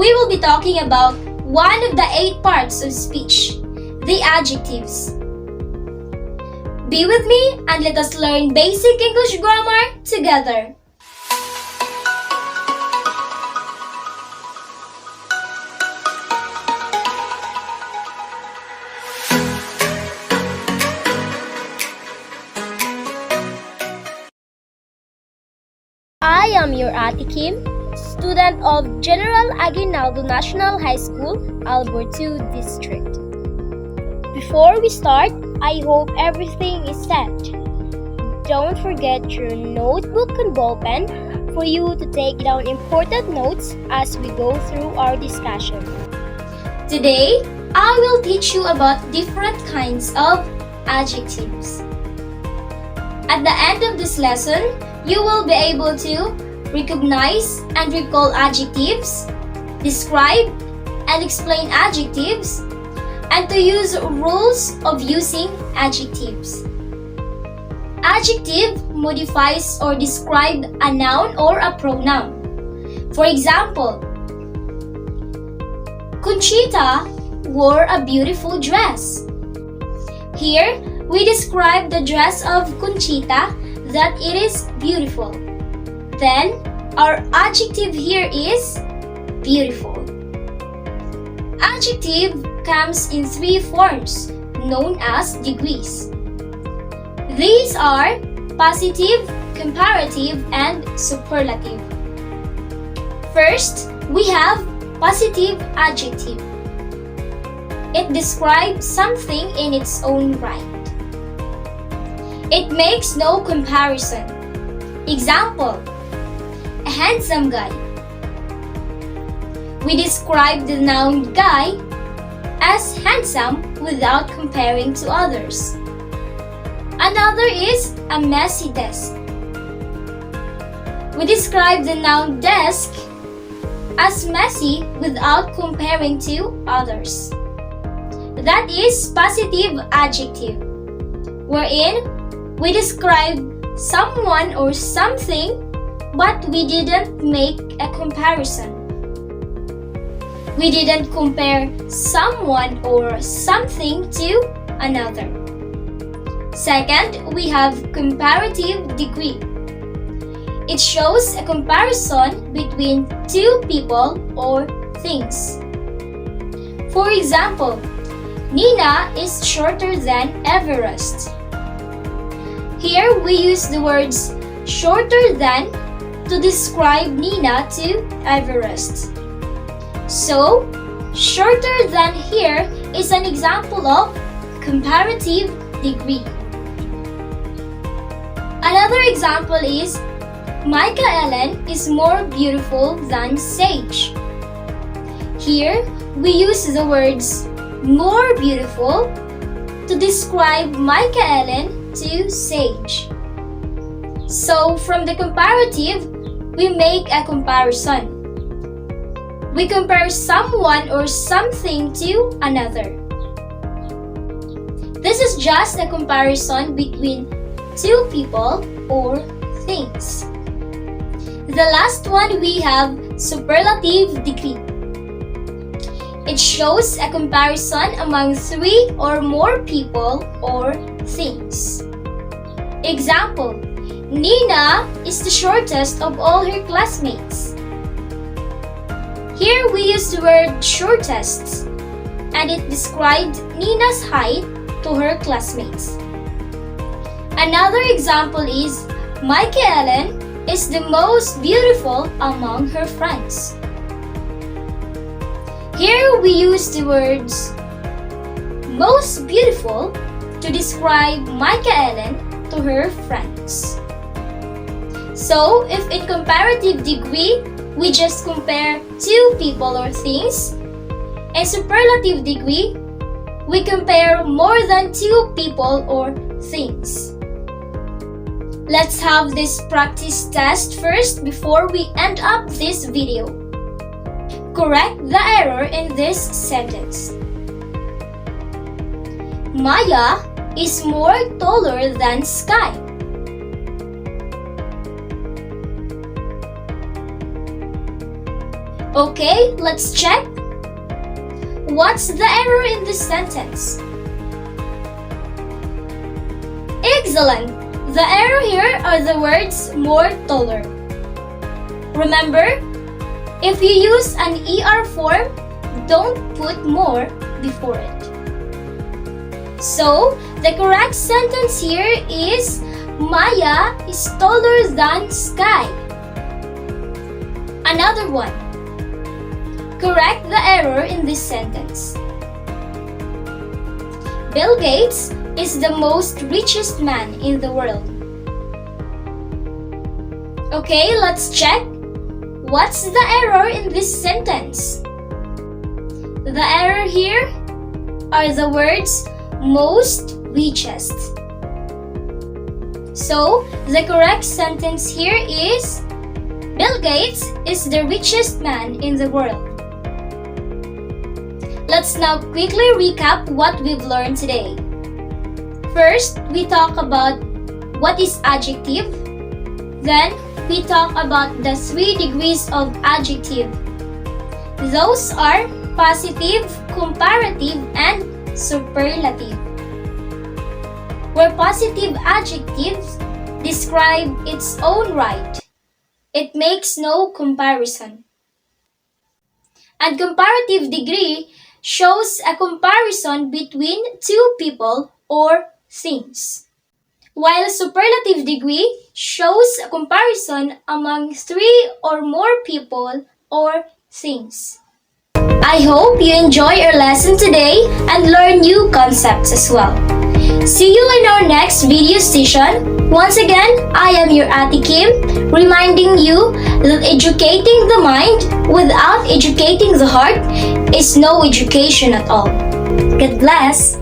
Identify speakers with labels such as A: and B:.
A: we will be talking about one of the 8 parts of speech, the adjectives. Be with me and let us learn basic English grammar together.
B: I am your Ate Kim, student of General Aguinaldo National High School, Alberto District. Before we start, I hope everything is set. Don't forget your notebook and ballpen for you to take down important notes as we go through our discussion.
A: Today, I will teach you about different kinds of adjectives. At the end of this lesson, you will be able to recognize and recall adjectives, describe and explain adjectives, and to use rules of using adjectives. Adjective modifies or describes a noun or a pronoun. For example, Conchita wore a beautiful dress. Here, we describe the dress of Conchita that it is beautiful. Then, our adjective here is beautiful. Adjective comes in 3 forms known as degrees. These are positive, comparative, and superlative. First, we have positive adjective. It describes something in its own right. It makes no comparison. Example, a handsome guy. We describe the noun guy as handsome without comparing to others. Another is a messy desk. We describe the noun desk as messy without comparing to others. That is positive adjective, wherein we describe someone or something, but we didn't make a comparison. We didn't compare someone or something to another. Second, we have comparative degree. It shows a comparison between 2 people or things. For example, Nina is shorter than Everest. Here we use the words shorter than to describe Nina to Everest. So, shorter than here is an example of comparative degree. Another example is Micah Ellen is more beautiful than Sage. Here we use the words more beautiful to describe Micah Ellen to Sage. So from the comparative, we make a comparison. We compare someone or something to another. This is just a comparison between 2 people or things. The last one we have superlative degree. It shows a comparison among 3 or more people or things. Example, Nina is the shortest of all her classmates. Here we use the word shortest, and it described Nina's height to her classmates. Another example is Micah Ellen is the most beautiful among her friends. Here we use the words most beautiful to describe Micah Ellen to her friends. So, if in comparative degree, we just compare 2 people or things, in superlative degree, we compare more than 2 people or things. Let's have this practice test first before we end up this video. Correct the error in this sentence. Maya is more taller than Sky. Okay, let's check. What's the error in this sentence? Excellent! The error here are the words more taller. Remember, if you use an ER form, don't put more before it. So, the correct sentence here is Maya is taller than Sky. Another one. Correct the error in this sentence. Bill Gates is the most richest man in the world. Okay, let's check. What's the error in this sentence? The error here are the words most richest. So, the correct sentence here is Bill Gates is the richest man in the world. Let's now quickly recap what we've learned today. First, we talk about what is adjective. Then, we talk about the 3 degrees of adjective. Those are positive, comparative, and superlative. Where positive adjectives describe its own right, it makes no comparison. And comparative degree shows a comparison between 2 people or things, while superlative degree shows a comparison among 3 or more people or things. I hope you enjoy our lesson today and learn new concepts as well. See you in our next video session. Once again, I am your Ate Kim, reminding you that educating the mind without educating the heart is no education at all. God bless!